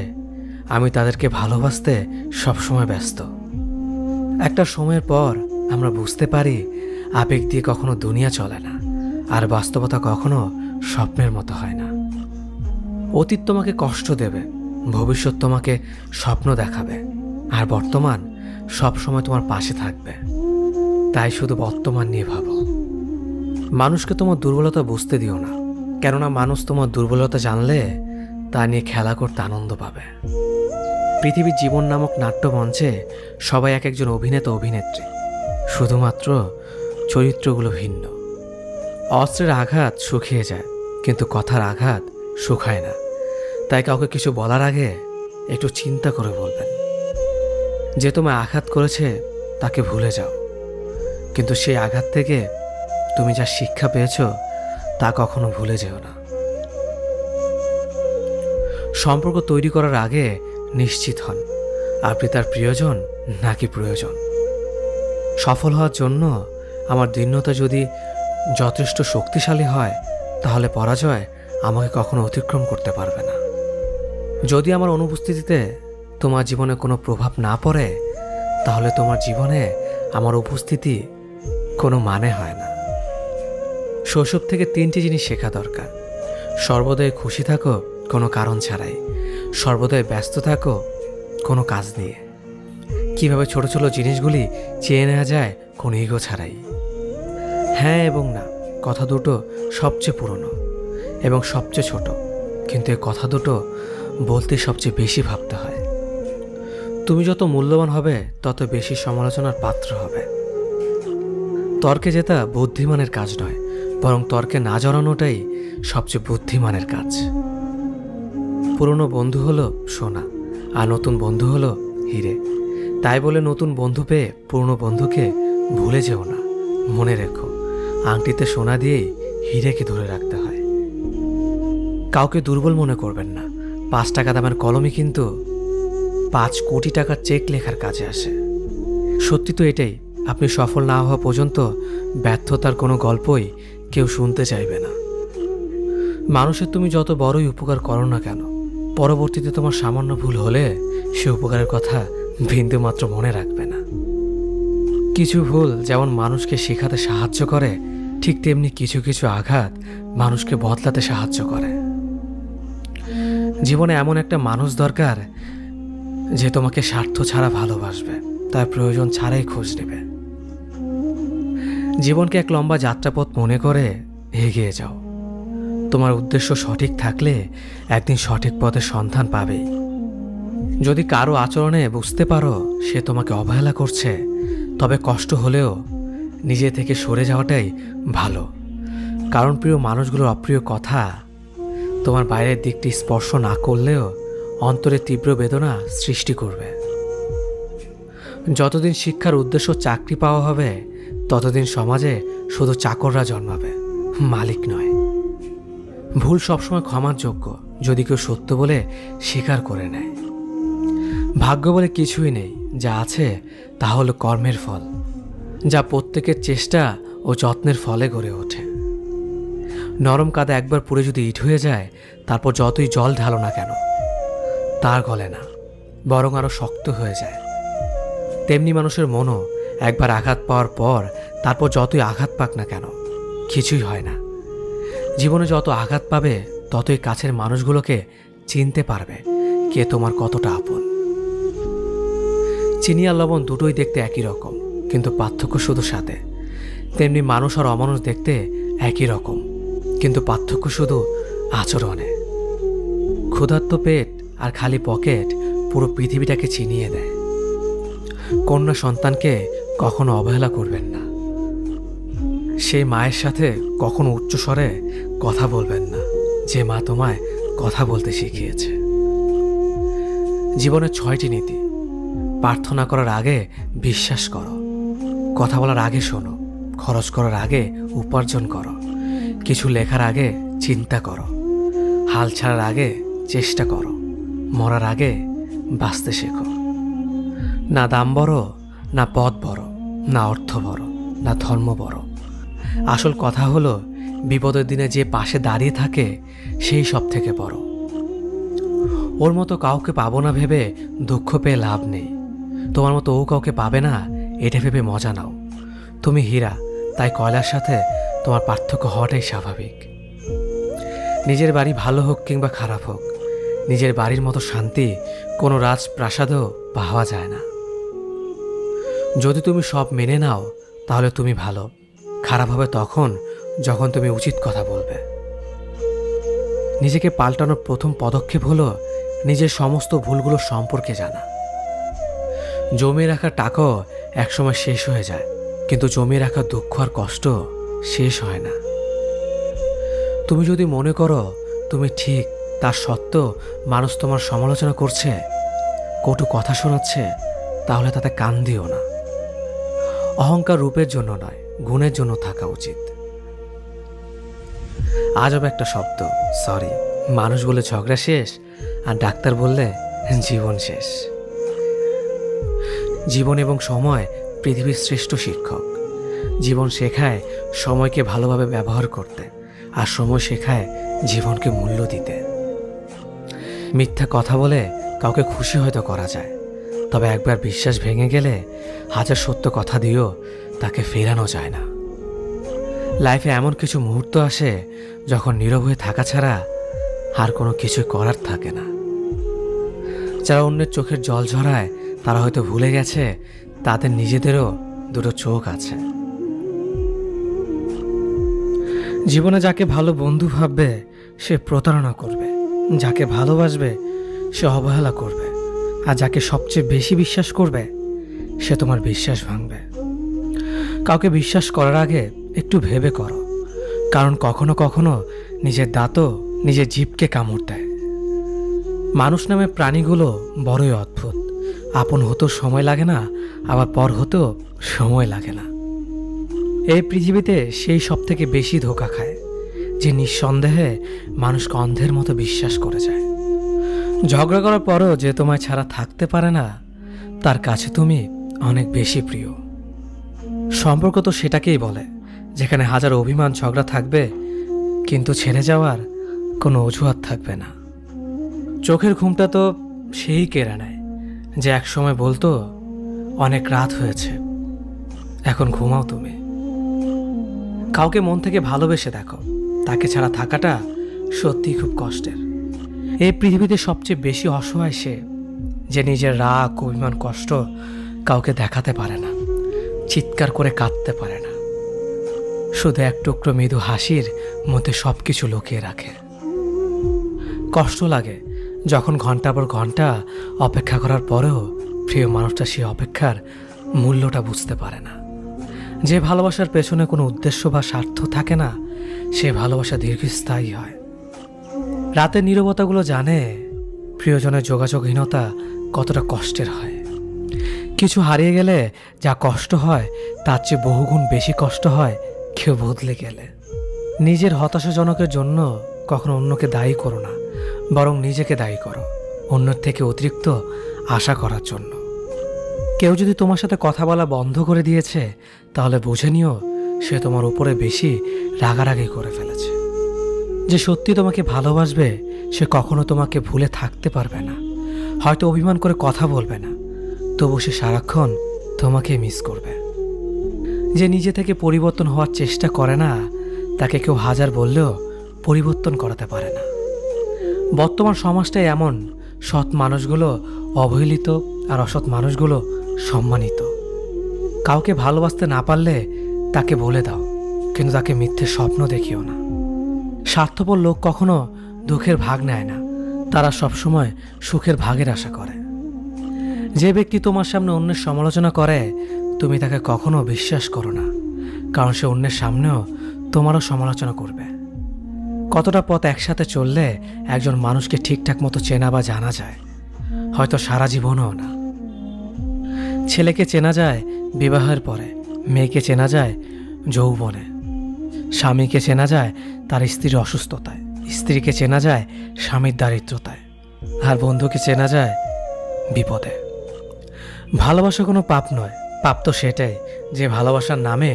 আমি তাদেরকে ভালোবাসতে সবসময় ব্যস্ত। একটা সময়ের পর আমরা বুঝতে পারি আবেগ দিয়ে কখনো দুনিয়া চলে না, আর বাস্তবতা কখনো স্বপ্নের মতো হয় না। অতীত তোমাকে কষ্ট দেবে, ভবিষ্যৎ তোমাকে স্বপ্ন দেখাবে, আর বর্তমান সবসময় তোমার পাশে থাকবে। তাই শুধু বর্তমান নিয়ে ভাবো। মানুষকে তোমার দুর্বলতা বুঝতে দিও না, কেননা মানুষ তোমার দুর্বলতা জানলে তা নিয়ে খেলা করতে আনন্দ পাবে। পৃথিবীর জীবন নামক নাট্যমঞ্চে সবাই এক একজন অভিনেতা অভিনেত্রী, শুধুমাত্র চরিত্রগুলো ভিন্ন। অস্ত্রের আঘাত শুকিয়ে যায়, কিন্তু কথার আঘাত শুকায় না। তাই কাউকে কিছু বলার আগে একটু চিন্তা করে বলবেন। যে তোমায় আঘাত করেছে তাকে ভুলে যাও, কিন্তু সেই আঘাত থেকে তুমি যা শিক্ষা পেয়েছ তা কখনো ভুলে যেও না। সম্পর্ক তৈরি করার আগে নিশ্চিত হন আপনি তার প্রিয়জন নাকি প্রয়োজন। সফল হওয়ার জন্য আমার দৃঢ়তা যদি যথেষ্ট শক্তিশালী হয়, তাহলে পরাজয় আমাকে কখনো অতিক্রম করতে পারবে না। যদি আমার অনুপস্থিতিতে তোমার জীবনে কোনো প্রভাব না পড়ে, তাহলে তোমার জীবনে আমার উপস্থিতি কোনো মানে হয় না। শৈশব থেকে 3টি জিনিস শেখা দরকার: সর্বদাই খুশি থাকো কোনো কারণ ছাড়াই, সর্বদাই ব্যস্ত থাকো কোনো কাজ নিয়ে, কিভাবে ছোট ছোট জিনিসগুলি চেয়ে নেওয়া যায় কোনো ইগো ছাড়াই। হ্যাঁ এবং না কথা দুটো সবচেয়ে পুরনো এবং সবচেয়ে ছোট, কিন্তু এই কথা দুটো বলতে সবচেয়ে বেশি ভাবতে হয়। তুমি যত মূল্যবান হবে তত বেশি সমালোচনার পাত্র হবে। তর্কে জেতা বুদ্ধিমানের কাজ নয়, বরং তর্কে না জড়ানোটাই সবচেয়ে বুদ্ধিমানের কাজ। পুরনো বন্ধু হলো সোনা, আর নতুন বন্ধু হলো হিরে। তাই বলে নতুন বন্ধু পেয়ে পুরনো বন্ধুকে ভুলে যেও না। মনে রেখো, আংটিতে সোনা দিয়েই হিরেকে ধরে রাখতে হয়। কাউকে দুর্বল মনে করবেন না। 5 টাকা দামের কলমই কিন্তু 5 কোটি টাকার চেক লেখার কাজে আসে। সত্যি তো এটাই, আপনি সফল না হওয়া পর্যন্ত ব্যর্থতার কোনো গল্পই কেউ শুনতে চাইবে না। মানুষের তুমি যত বড়ই উপকার করো না কেন, পরবর্তীতে তোমার সামান্য ভুল হলে সে উপকারের কথা বিন্দুমাত্র মনে রাখবে না। কিছু ভুল যেমন মানুষকে শেখাতে সাহায্য করে, ঠিক তেমনি কিছু কিছু আঘাত মানুষকে বদলাতে সাহায্য করে। জীবনে এমন একটা মানুষ দরকার যে তোমাকে স্বার্থ ছাড়া ভালোবাসবে, তার প্রয়োজন ছাড়াই খোঁজ নেবে। জীবনকে এক লম্বা যাত্রাপথ মনে করে এগিয়ে যাও। তোমার উদ্দেশ্য সঠিক থাকলে একদিন সঠিক পথের সন্ধান পাবেই। যদি কারো আচরণে বুঝতে পারো সে তোমাকে অবহেলা করছে, তবে কষ্ট হলেও নিজে থেকে সরে যাওয়াটাই ভালো। কারণ প্রিয় মানুষগুলোর অপ্রিয় কথা তোমার বাইরের দিকটি স্পর্শ না করলেও অন্তরে তীব্র বেদনা সৃষ্টি করবে। যতদিন শিক্ষার উদ্দেশ্য চাকরি পাওয়া হবে, ততদিন সমাজে শুধু চাকররা জন্মাবে, মালিক নয়। ভুল সবসময় ক্ষমার যোগ্য যদি কেউ সত্য বলে স্বীকার করে নেয়। ভাগ্য বলে কিছুই নেই, যা আছে তা হলো কর্মের ফল, যা প্রত্যেকের চেষ্টা ও যত্নের ফলে গড়ে ওঠে। নরম কাদা একবার পুড়ে যদি ইট হয়ে যায়, তারপর যতই জল ঢালো না কেন তার গলে না, বরং আরও শক্ত হয়ে যায়। তেমনি মানুষের মনও একবার আঘাত পাওয়ার পর তারপর যতই আঘাত পাক না কেন কিছুই হয় না। জীবনে যত আঘাত পাবে ততই কাছের মানুষগুলোকে চিনতে পারবে কে তোমার কতটা আপন। চিনি আর লবণ দুটোই দেখতে একই রকম, কিন্তু পার্থক্য শুধু সাথে। তেমনি মানুষ আর অমানুষ দেখতে একই রকম, কিন্তু পার্থক্য শুধু আচরণে। ক্ষুধার্ত পেট আর খালি পকেট পুরো পৃথিবীটাকে চিনিয়ে দেয়। কন্যা সন্তানকে কখনো অবহেলা করবেন না। সেই মায়ের সাথে কখনো উচ্চস্বরে কথা বলবেন না যে মা তোমায় কথা বলতে শিখিয়েছে। জীবনের 6টি নীতি। প্রার্থনা করার আগে বিশ্বাস করো, কথা বলার আগে শোনো, খরচ করার আগে উপার্জন করো, কিছু লেখার আগে চিন্তা করো, হাল ছাড়ার আগে চেষ্টা করো, মরার আগে বাঁচতে শেখো। না দাম বড়, না পদ বড়, না অর্থ বড়, না ধর্ম বড়। আসল কথা হলো বিপদের দিনে যে পাশে দাঁড়িয়ে থাকে সেই সব থেকে বড়। ওর মতো কাউকে পাবো না ভেবে দুঃখ পেয়ে লাভ নেই। তোমার মতো ও কাউকে পাবে না এটা ভেবে মজা নাও। তুমি হীরা, তাই কয়লার সাথে তোমার পার্থক্য হওয়াটাই স্বাভাবিক। নিজের বাড়ি ভালো হোক কিংবা খারাপ হোক, নিজের বাড়ির মতো শান্তি কোনো রাজপ্রাসাদেও পাওয়া যায় না। যদি তুমি সব মেনে নাও তাহলে তুমি ভালো। খারাপ হবে তখন যখন তুমি উচিত কথা বলবে। নিজেকে পাল্টানোর প্রথম পদক্ষেপ হলো নিজের সমস্ত ভুলগুলো সম্পর্কে জানা। জমিয়ে রাখা টাকাও একসময় শেষ হয়ে যায়, কিন্তু জমিয়ে রাখা দুঃখ আর কষ্ট শেষ হয় না। তুমি যদি মনে করো তুমি ঠিক, তার সত্ত্বেও মানুষ তোমার সমালোচনা করছে, কটু কথা শোনাচ্ছে, তাহলে তাতে কান দিও না। অহংকার রূপের জন্য নয়, গুণের জন্য থাকা উচিত। আজব একটা শব্দ সরি। মানুষ বলে ঝগড়া শেষ, আর ডাক্তার বললে জীবন শেষ। জীবন এবং সময় পৃথিবীর শ্রেষ্ঠ শিক্ষক। জীবন শেখায় সময়কে ভালোভাবে ব্যবহার করতে, আর সময় শেখায় জীবনকে মূল্য দিতে। মিথ্যা কথা বলে কাউকে খুশি হয়তো করা যায়, তবে একবার বিশ্বাস ভেঙে গেলে হাজার সত্য কথা দিয়েও তাকে ফেরানো যায় না। লাইফে এমন কিছু মুহূর্ত আসে যখন নীরব হয়ে থাকা ছাড়া আর কোনো কিছু করার থাকে না। যারা অন্যের চোখের জল ঝরায় তারা হয়তো ভুলে গেছে তাদের নিজেদেরও দুটো চোখ আছে। জীবনে যাকে ভালো বন্ধু ভাববে সে প্রতারণা করবে, যাকে ভালোবাসবে সে অবহেলা করবে, আর যাকে সবচেয়ে বেশি বিশ্বাস করবে সে তোমার বিশ্বাস ভাঙবে। কাউকে বিশ্বাস করার আগে একটু ভেবে করো, কারণ কখনো কখনো নিজের দাঁতও নিজের জিভকে কামড় দেয়। মানুষ নামে প্রাণীগুলো বড়ই অদ্ভুত। আপন হতেও সময় লাগে না, আবার পর হতেও সময় লাগে না। এই পৃথিবীতে সেই সব থেকে বেশি ধোঁকা খায় যে নিঃসন্দেহে মানুষকে অন্ধের মতো বিশ্বাস করে যায়। ঝগড়া করার পরও যে তোমায় ছাড়া থাকতে পারে না, তার কাছে তুমি অনেক বেশি প্রিয়। সম্পর্ক তো সেটাকেই বলে যেখানে হাজার অভিমান ঝগড়া থাকবে, কিন্তু ছেড়ে যাওয়ার কোনো অজুহাত থাকবে না। চোখের ঘুমটা তো সেই কেড়ে নেয় যে একসময় বলতো অনেক রাত হয়েছে, এখন ঘুমাও তুমি। কাউকে মন থেকে ভালোবেসে দেখো, তাকে ছাড়া থাকাটা সত্যিই খুব কষ্টের। এই পৃথিবীতে সবচেয়ে বেশি অসহায় সে, যে নিজের রাগ, অভিমান, কষ্ট কাউকে দেখাতে পারে না, চিৎকার করে কাঁদতে পারে না, শুধু এক টুকরো মৃদু হাসির মধ্যে সব কিছু লুকিয়ে রাখে। কষ্ট লাগে যখন ঘন্টা পর ঘন্টা অপেক্ষা করার পরেও প্রিয় মানুষটা সেই অপেক্ষার মূল্যটা বুঝতে পারে না। যে ভালোবাসার পেছনে কোনো উদ্দেশ্য বা স্বার্থ থাকে না, সে ভালোবাসা দীর্ঘস্থায়ী হয়। রাতের নীরবতাগুলো জানে প্রিয়জনের যোগাযোগহীনতা কতটা কষ্টের হয়। কিছু হারিয়ে গেলে যা কষ্ট হয় তার চেয়ে বহুগুণ বেশি কষ্ট হয় কেউ বদলে গেলে। নিজের হতাশাজনকের জন্য কখনো অন্যকে দায়ী করো না, বরং নিজেকে দায়ী করো অন্যের থেকে অতিরিক্ত আশা করার জন্য। কেউ যদি তোমার সাথে কথা বলা বন্ধ করে দিয়েছে, তাহলে বুঝে নিও সে তোমার উপরে বেশি রাগারাগি করে ফেলেছে। যে সত্যি তোমাকে ভালোবাসবে সে কখনো তোমাকে ভুলে থাকতে পারবে না। হয়তো অভিমান করে কথা বলবে না, তবু সে সারাক্ষণ তোমাকে মিস করবে। যে নিজে থেকে পরিবর্তন হওয়ার চেষ্টা করে না, তাকে কেউ হাজার বললেও পরিবর্তন করাতে পারে না। বর্তমান সমাজটাই এমন, সৎ মানুষগুলো অবহেলিত আর অসৎ মানুষগুলো সম্মানিত। কাউকে ভালোবাসতে না পারলে তাকে বলে দাও, কিন্তু তাকে মিথ্যে স্বপ্ন দেখিও না। স্বার্থপর লোক কখনো দুঃখের ভাগ নেয় না, তারা সবসময় সুখের ভাগের আশা করে। যে ব্যক্তি তোমার সামনে অন্যের সমালোচনা করে, তুমি তাকে কখনো বিশ্বাস করো না, কারণ সে অন্যের সামনেও তোমারও সমালোচনা করবে। কতটা পথ একসাথে চললে একজন মানুষকে ঠিকঠাক মতো চেনা বা জানা যায়, হয়তো সারা জীবনও না। ছেলেকে চেনা যায় বিবাহের পরে, মেয়েকে চেনা যায় যৌবনে, স্বামীকে চেনা যায় তার স্ত্রীর অসুস্থতায়, স্ত্রীকে চেনা যায় স্বামীর দারিদ্রতায়, আর বন্ধুকে চেনা যায় বিপদে। ভালোবাসা কোনো পাপ নয়, পাপ তো সেটাই যে ভালোবাসার নামে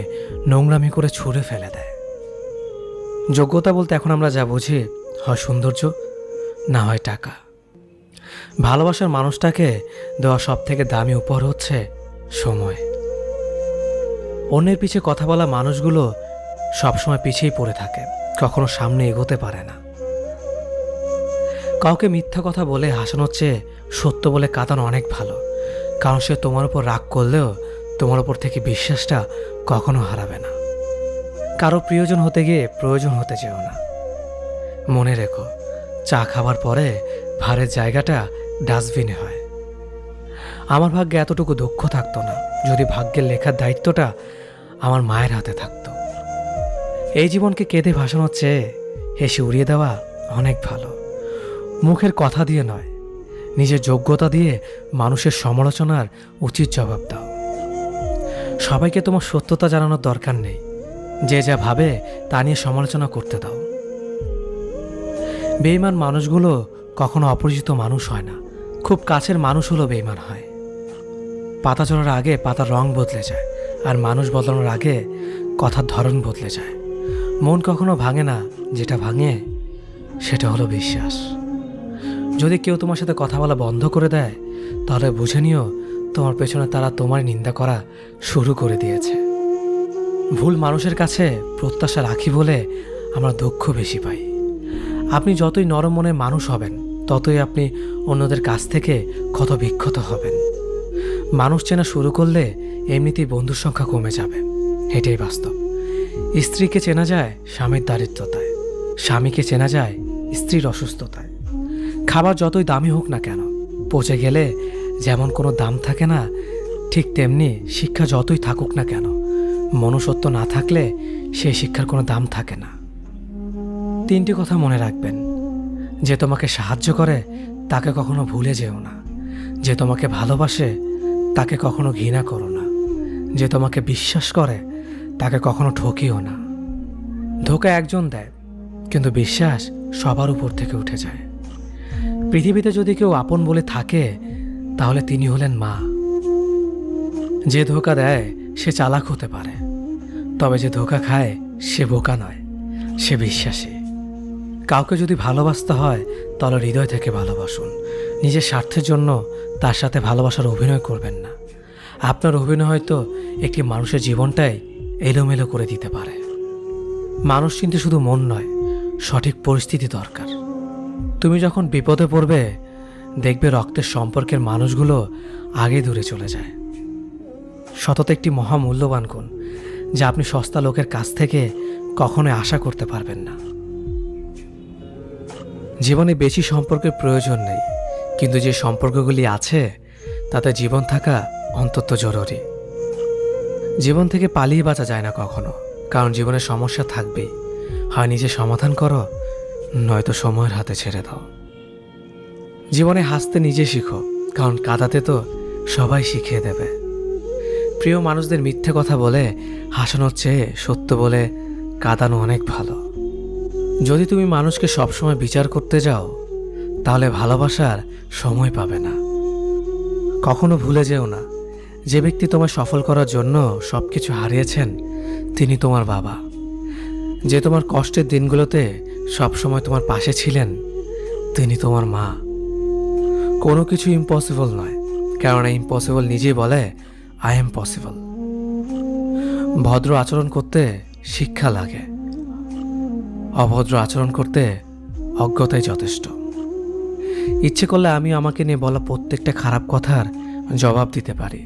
নোংরামি করে ছুঁড়ে ফেলে দেয়। যোগ্যতা বলতে এখন আমরা যা বুঝি, হয় সৌন্দর্য, না হয় টাকা। ভালোবাসার মানুষটাকে দেওয়া সব থেকে দামি উপহার হচ্ছে সময়। অন্যের পিছে কথা বলা মানুষগুলো সবসময় পিছিয়েই পড়ে থাকে, কখনো সামনে এগোতে পারে না। কাউকে মিথ্যা কথা বলে হাসানোর চেয়ে সত্য বলে কাঁদানো অনেক ভালো, কারণ সে তোমার উপর রাগ করলেও তোমার উপর থেকে বিশ্বাসটা কখনো হারাবে না। কারো প্রিয়জন হতে গিয়ে প্রয়োজন হতে চেও না। মনে রেখো, চা খাবার পরে ভারের জায়গাটা ডাস্টবিনে হয়। আমার ভাগ্যে এতটুকু দুঃখ থাকতো না যদি ভাগ্যের লেখার দায়িত্বটা আমার মায়ের হাতে থাকতো। এই জীবনকে কেঁদে ভাসানোর চেয়ে হেসে উড়িয়ে দেওয়া অনেক ভালো। মুখের কথা দিয়ে নয়, নিজের যোগ্যতা দিয়ে মানুষের সমালোচনার উচিত জবাব দাও। সবাইকে তোমার সত্যতা জানানোর দরকার নেই, যে যা ভাবে তা নিয়ে সমালোচনা করতে দাও। বেঈমান মানুষগুলো কখনো অপরিচিত মানুষ হয় না, খুব কাছের মানুষ হলো বেঈমান হয়। পাতা ঝরার আগে পাতার রং বদলে যায়, আর মানুষ বদলানোর আগে কথার ধরন বদলে যায়। মন কখনো ভাঙে না, যেটা ভাঙে সেটা হলো বিশ্বাস। যদি কেউ তোমার সাথে কথা বলা বন্ধ করে দেয়, তাহলে বুঝে নিও তোমার পেছনে তারা তোমার নিন্দা করা শুরু করে দিয়েছে। ভুল মানুষের কাছে প্রত্যাশা রাখি বলে আমরা দুঃখ বেশি পাই। আপনি যতই নরম মনের মানুষ হবেন, ততই আপনি অন্যদের কাছ থেকে ক্ষত বিক্ষত হবেন। মানুষ চেনা শুরু করলে এমনিতেই বন্ধুর সংখ্যা কমে যাবে, এটাই বাস্তব। স্ত্রীকে চেনা যায় স্বামীর দারিদ্রতায়, স্বামীকে চেনা যায় স্ত্রীর অসুস্থতায়। খাবার যতই দামি হোক না কেন, পচে গেলে যেমন কোনো দাম থাকে না, ঠিক তেমনি শিক্ষা যতই থাকুক না কেন, মনুষ্যত্ব না থাকলে সেই শিক্ষার কোনো দাম থাকে না। 3টি কথা মনে রাখবেন: যে তোমাকে সাহায্য করে তাকে কখনো ভুলে যেও না, যে তোমাকে ভালোবাসে তাকে কখনো ঘৃণা করো না, যে তোমাকে বিশ্বাস করে তাকে কখনো ঠকিও না। ধোঁকা একজন দেয়, কিন্তু বিশ্বাস সবার উপর থেকে উঠে যায়। পৃথিবীতে যদি কেউ আপন বলে থাকে, তাহলে তিনি হলেন মা। যে ধোঁকা দেয় সে চালাক হতে পারে, তবে যে ধোঁকা খায় সে বোকা নয়, সে বিশ্বাসী। কাউকে যদি ভালোবাসতে হয় তাহলে হৃদয় থেকে ভালোবাসুন। নিজের স্বার্থের জন্য তার সাথে ভালোবাসার অভিনয় করবেন না। আপনার অভিনয় হয়তো একটি মানুষের জীবনটাই এলোমেলো করে দিতে পারে। মানুষ চিনতে শুধু মন নয়, সঠিক পরিস্থিতি দরকার। তুমি যখন বিপদে পড়বে, দেখবে রক্তের সম্পর্কের মানুষগুলো আগে দূরে চলে যায়। সততা একটি মহামূল্যবান গুণ, যা আপনি সস্তা লোকের কাছ থেকে কখনোই আশা করতে পারবেন না। জীবনে বেশি সম্পর্কের প্রয়োজন নেই, কিন্তু যে সম্পর্কগুলি আছে তাতে জীবন থাকা অন্তত জরুরি। জীবন থেকে পালিয়ে বাঁচা যায় না কখনো, কারণ জীবনের সমস্যা থাকবেই। হয় নিজে সমাধান করো, নয়তো সময়ের হাতে ছেড়ে দাও। জীবনে হাসতে নিজে শিখো, কারণ কাঁদাতে তো সবাই শিখিয়ে দেবে। প্রিয় মানুষদের মিথ্যে কথা বলে হাসানোর চেয়ে সত্য বলে কাঁদানো অনেক ভালো। যদি তুমি মানুষকে সবসময় বিচার করতে যাও, তাহলে ভালোবাসার সময় পাবে না। কখনো ভুলে যেও না, যে ব্যক্তি তোমায় সফল করার জন্য সবকিছু হারিয়েছেন, তিনি তোমার বাবা। যে তোমার কষ্টের দিনগুলোতে সবসময় তোমার পাশে ছিলেন, তিনি তোমার মা। কোনো কিছু ইম্পসিবল নয়, কারণ ইম্পসিবল নিজেই বলে আই এম পসিবল। ভদ্র আচরণ করতে শিক্ষা লাগে, অভদ্র আচরণ করতে অজ্ঞতাই যথেষ্ট। ইচ্ছে করলে আমি আমাকে নিয়ে বলা প্রত্যেকটা খারাপ কথার জবাব দিতে পারি,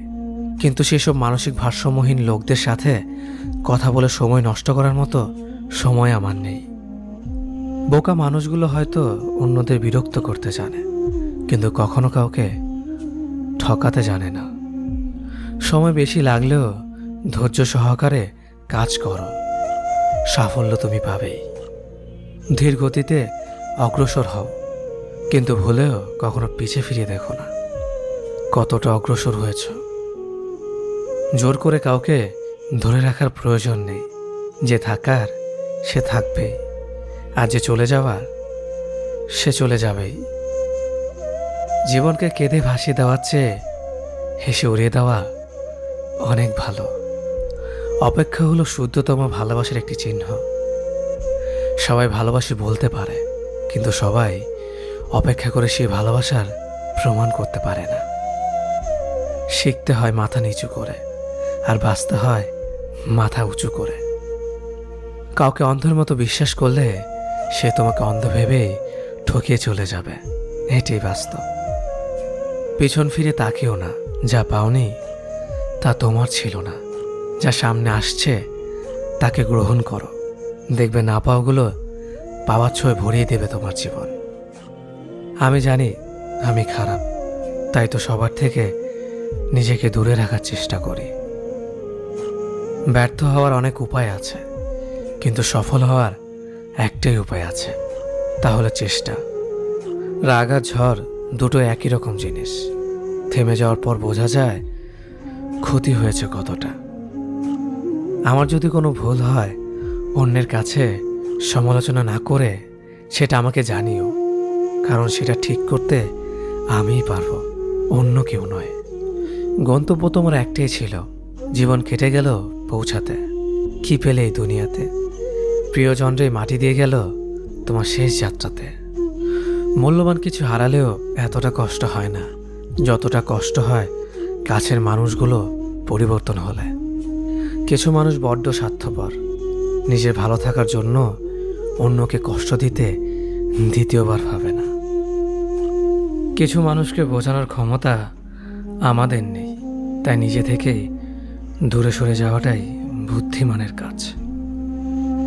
কিন্তু সেসব মানসিক ভারসাম্যহীন লোকদের সাথে কথা বলে সময় নষ্ট করার মতো সময় আমার নেই। বোকা মানুষগুলো হয়তো অন্যদের বিরক্ত করতে জানে, কিন্তু কখনো কাউকে ঠকাতে জানে না। সময় বেশি লাগলেও ধৈর্য সহকারে কাজ করো, সাফল্য তুমি পাবেই। ধীর গতিতে অগ্রসর হও, কিন্তু ভুলেও কখনো পিছে ফিরে দেখো না কতটা অগ্রসর হয়েছ। জোর করে কাউকে ধরে রাখার প্রয়োজন নেই। যে থাকার সে থাকবেই, আর যে চলে যাওয়ার সে চলে যাবেই। জীবনকে কেঁদে ভাসিয়ে দেওয়ার চেয়ে হেসে উড়িয়ে দেওয়া অনেক ভালো। অপেক্ষা হলো শুদ্ধতম ভালোবাসার একটি চিহ্ন। সবাই ভালোবাসি বলতে পারে, কিন্তু সবাই অপেক্ষা করে সেই ভালোবাসার প্রমাণ করতে পারে না। শিখতে হয় মাথা নিচু করে, আর বাঁচতে হয় মাথা উঁচু করে। কাউকে অন্ধের মতো বিশ্বাস করলে সে তোমাকে অন্ধ ভেবেই ঠকিয়ে চলে যাবে, এটাই বাস্তব। পিছন ফিরে তাকিও না, যা পাওনি তা তোমার ছিল না। যা সামনে আসছে তাকে গ্রহণ করো, দেখবে না পাওয়াগুলো পাওয়ার ছোঁয় ভরিয়ে দেবে তোমার জীবন। আমি জানি আমি খারাপ, তাই তো সবার থেকে নিজেকে দূরে রাখার চেষ্টা করি। ব্যর্থ হওয়ার অনেক উপায় আছে, কিন্তু সফল হওয়ার একটাই উপায় আছে, তা হলো চেষ্টা। রাগ আর ঝড় দুটো একই রকম জিনিস। থেমে যাওয়ার পর বোঝা যায় ক্ষতি হয়েছে কতটা। আমার যদি কোনো ভুল হয়, অন্যের কাছে সমালোচনা না করে সেটা আমাকে জানিও, কারণ সেটা ঠিক করতে আমিই পারবো, অন্য কেউ নয়। গন্তব্য তোমার একটাই ছিল, জীবন কেটে গেল পৌঁছাতে। কি পেলে এই দুনিয়াতে? প্রিয়জনরে মাটি দিয়ে গেল তোমার শেষ যাত্রাতে। মূল্যবান কিছু হারালেও এতটা কষ্ট হয় না, যতটা কষ্ট হয় কাছের মানুষগুলো পরিবর্তন হলে। কিছু মানুষ বড্ড স্বার্থপর, নিজের ভালো থাকার জন্য অন্যকে কষ্ট দিতে দ্বিতীয়বার ভাবে না। কিছু মানুষকে বোঝানোর ক্ষমতা আমাদের নেই, তাই নিজে থেকেই দূরে সরে যাওয়াটাই বুদ্ধিমানের কাজ।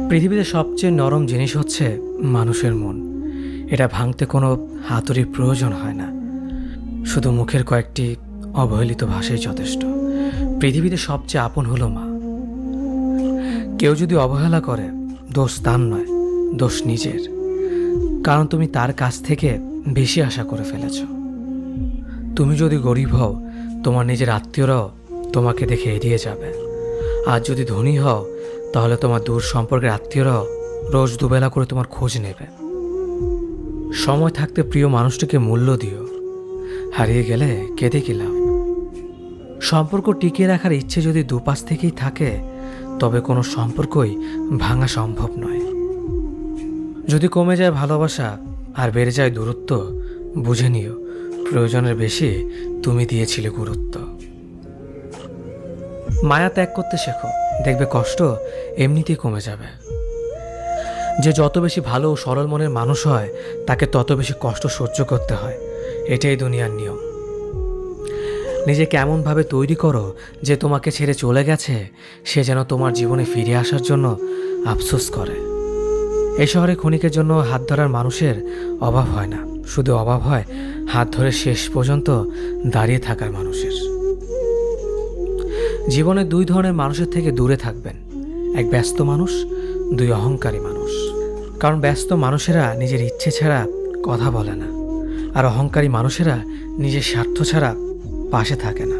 পৃথিবীতে সবচেয়ে নরম জিনিস হচ্ছে মানুষের মন। এটা ভাঙতে কোনো হাতুড়ির প্রয়োজন হয় না, শুধু মুখের কয়েকটি অবহেলিত ভাষাই যথেষ্ট। পৃথিবীতে সবচেয়ে আপন হলো মা। কেউ যদি অবহেলা করে, দোষ তার নয়, দোষ নিজের, কারণ তুমি তার কাছ থেকে বেশি আশা করে ফেলেছ। তুমি যদি গরিব হও, তোমার নিজের আত্মীয়রাও তোমাকে দেখে এড়িয়ে যাবে। আর যদি ধনী হও, তাহলে তোমার দূর সম্পর্কের আত্মীয়রাও রোজ দুবেলা করে তোমার খোঁজ নেবে। সময় থাকতে প্রিয় মানুষটিকে মূল্য দিও, হারিয়ে গেলে কেঁদে কি লাভ? সম্পর্ক টিকিয়ে রাখার ইচ্ছে যদি দুপাশ থেকেই থাকে, তবে কোনো সম্পর্কই ভাঙা সম্ভব নয়। যদি কমে যায় ভালোবাসা আর বেড়ে যায় দূরত্ব, বুঝে নিও প্রয়োজনের বেশি তুমি দিয়েছিলে গুরুত্ব। মায়া ত্যাগ করতে শেখো, দেখবে কষ্ট এমনিতেই কমে যাবে। যে যত বেশি ভালো ও সরল মনের মানুষ হয় তাকে তত বেশি কষ্ট সহ্য করতে হয়, এটাই দুনিয়ার নিয়ম। নিজেকে এমনভাবে তৈরি করো যে তোমাকে ছেড়ে চলে গেছে সে যেন তোমার জীবনে ফিরে আসার জন্য আফসোস করে। এই শহরে ক্ষণিকের জন্য হাত ধরার মানুষের অভাব হয় না, শুধু অভাব হয় হাত ধরে শেষ পর্যন্ত দাঁড়িয়ে থাকার মানুষের। জীবনে দুই ধরনের মানুষের থেকে দূরে থাকবেন, এক ব্যস্ত মানুষ, দুই অহংকারী মানুষ। কারণ ব্যস্ত মানুষেরা নিজের ইচ্ছে ছাড়া কথা বলে না, আর অহংকারী মানুষেরা নিজের স্বার্থ ছাড়া পাশে থাকে না।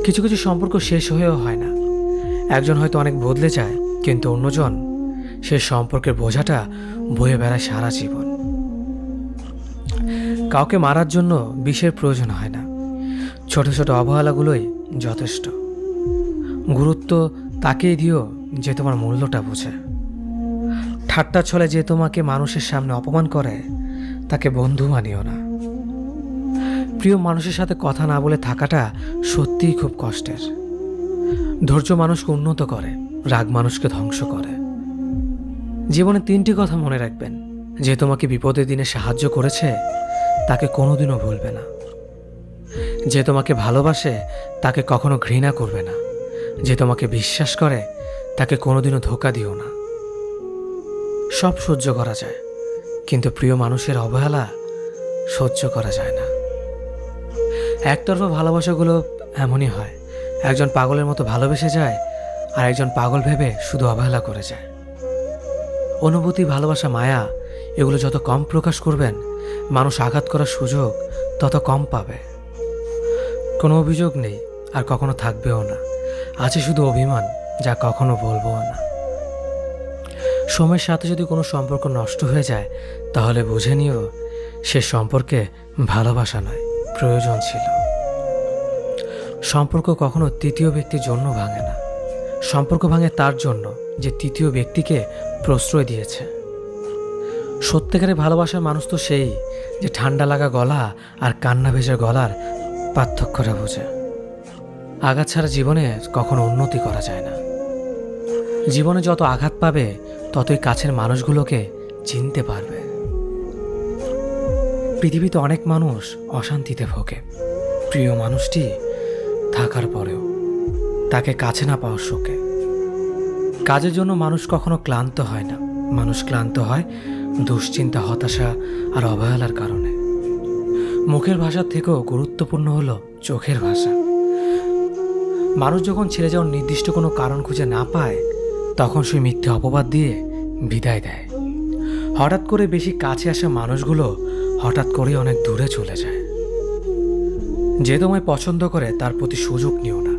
কিছু কিছু সম্পর্ক শেষ হয়েও হয় না। একজন হয়তো অনেক বদলে যায়, কিন্তু অন্যজন সে সম্পর্কের বোঝাটা বয়ে বেড়ায় সারা জীবন। কাউকে মারার জন্য বিষের প্রয়োজন হয় না, ছোট ছোট অবহেলাগুলোই যথেষ্ট। গুরুত্ব তাকেই দিও যে তোমার মূল্যটা বোঝে। ঠাট্টা ছলে যে তোমাকে মানুষের সামনে অপমান করে তাকে বন্ধু মানিও না। প্রিয় মানুষের সাথে কথা না বলে থাকাটা সত্যিই খুব কষ্টের। ধৈর্য মানুষকে উন্নত করে, রাগ মানুষকে ধ্বংস করে। জীবনে তিনটি কথা মনে রাখবেন, যে তোমাকে বিপদের দিনে সাহায্য করেছে তাকে কোনোদিনও ভুলবে না, যে তোমাকে ভালোবাসে তাকে কখনো ঘৃণা করবে না, যে তোমাকে বিশ্বাস করে তাকে কোনোদিনও ধোঁকা দিও না। সব সহ্য করা যায়, কিন্তু প্রিয় মানুষের অবহেলা সহ্য করা যায় না। একতরফা ভালোবাসাগুলো এমনই হয়, একজন পাগলের মতো ভালোবেসে যায় আর একজন পাগল ভেবে শুধু অবহেলা করে যায়। অনুভূতি, ভালোবাসা, মায়া এগুলো যত কম প্রকাশ করবেন, মানুষ আঘাত করার সুযোগ তত কম পাবে। কোনো অভিযোগ নেই আর কখনো থাকবেও না, আছে শুধু অভিমান, যা কখনো বলবো না। সময়ের সাথে যদি কোনো সম্পর্ক নষ্ট হয়ে যায় তাহলে বুঝে নিও সে সম্পর্কে ভালোবাসা নয়, প্রয়োজন ছিল। সম্পর্ক কখনো তৃতীয় ব্যক্তির জন্য ভাঙে না, সম্পর্ক ভাঙে তার জন্য যে তৃতীয় ব্যক্তিকে প্রশ্রয় দিয়েছে। সত্যিকারের ভালোবাসার মানুষ তো সেই যে ঠান্ডা লাগা গলা আর কান্না ভেজা গলার পার্থক্যটা বোঝে। আঘাত ছাড়া জীবনে কখনো উন্নতি করা যায় না। জীবনে যত আঘাত পাবে ততই কাছের মানুষগুলোকে চিনতে পারবে। পৃথিবীতে অনেক মানুষ অশান্তিতে ভোগে, প্রিয় মানুষটি থাকার পরেও তাকে কাছে না পাওয়ার শোকে। কাজের জন্য মানুষ কখনো ক্লান্ত হয় না, মানুষ ক্লান্ত হয় দুশ্চিন্তা, হতাশা আর অবহেলার কারণে। মুখের ভাষার থেকেও গুরুত্বপূর্ণ হলো চোখের ভাষা। মানুষ যখন ছেড়ে যাওয়ার নির্দিষ্ট কোনো কারণ খুঁজে না পায় তখন সে মিথ্যে অপবাদ দিয়ে বিদায় দেয়। হঠাৎ করে বেশি কাছে আসা মানুষগুলো হঠাৎ করে অনেক দূরে চলে যায়। যে তোমায় পছন্দ করে তার প্রতি সুযোগ নিও না,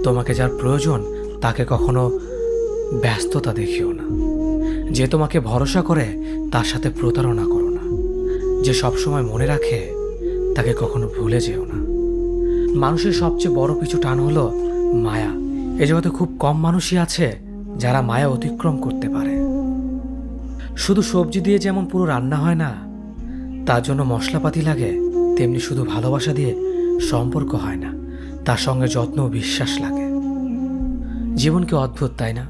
তোমাকে যার প্রয়োজন তাকে কখনো ব্যস্ততা দেখিও না। যে তোমাকে ভরসা করে তার সাথে প্রতারণা করো না। যে সবসময় মনে রাখে তাকে কখনো ভুলে যেও না। মানুষের সবচেয়ে বড় পিছু টান হলো মায়া। এ জগতে খুব কম মানুষই আছে যারা মায়া অতিক্রম করতে পারে। শুধু সবজি দিয়ে যেমন পুরো রান্না হয় না, তার জন্য মশলাপাতি লাগে, তেমনি শুধু ভালোবাসা দিয়ে সম্পর্ক হয় না, তার সঙ্গে যত্ন ও বিশ্বাস লাগে। জীবন কি অদ্ভুত, তাই না?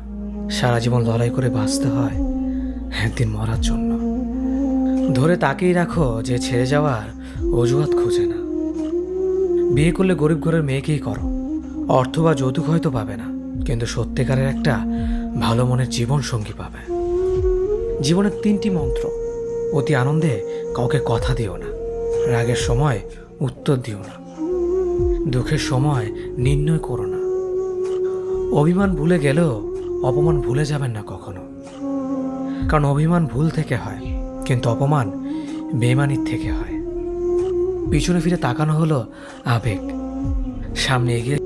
সারা জীবন লড়াই করে বাঁচতে হয় একদিন মরার জন্য। ধরে তাকেই রাখো যে ছেড়ে যাওয়ার অজুহাত খোঁজে না। বিয়ে করলে গরিব ঘরের মেয়েকেই করো, অর্থ বা যৌতুক হয়তো পাবে না, কিন্তু সত্যিকারের একটা ভালো মনের জীবন সঙ্গী পাবে। জীবনের তিনটি মন্ত্র: অতি আনন্দে কাউকে কথা দিও না, রাগের সময় উত্তর দিও না, দুঃখের সময় নির্ণয় করো না। অভিমান ভুলে গেলেও অপমান ভুলে যাবেন না কখনো, কারণ অভিমান ভুল থেকে হয়, কিন্তু অপমান বেইমানির থেকে হয়। পিছনে ফিরে তাকানো হলো আবেগ, সামনে এগিয়ে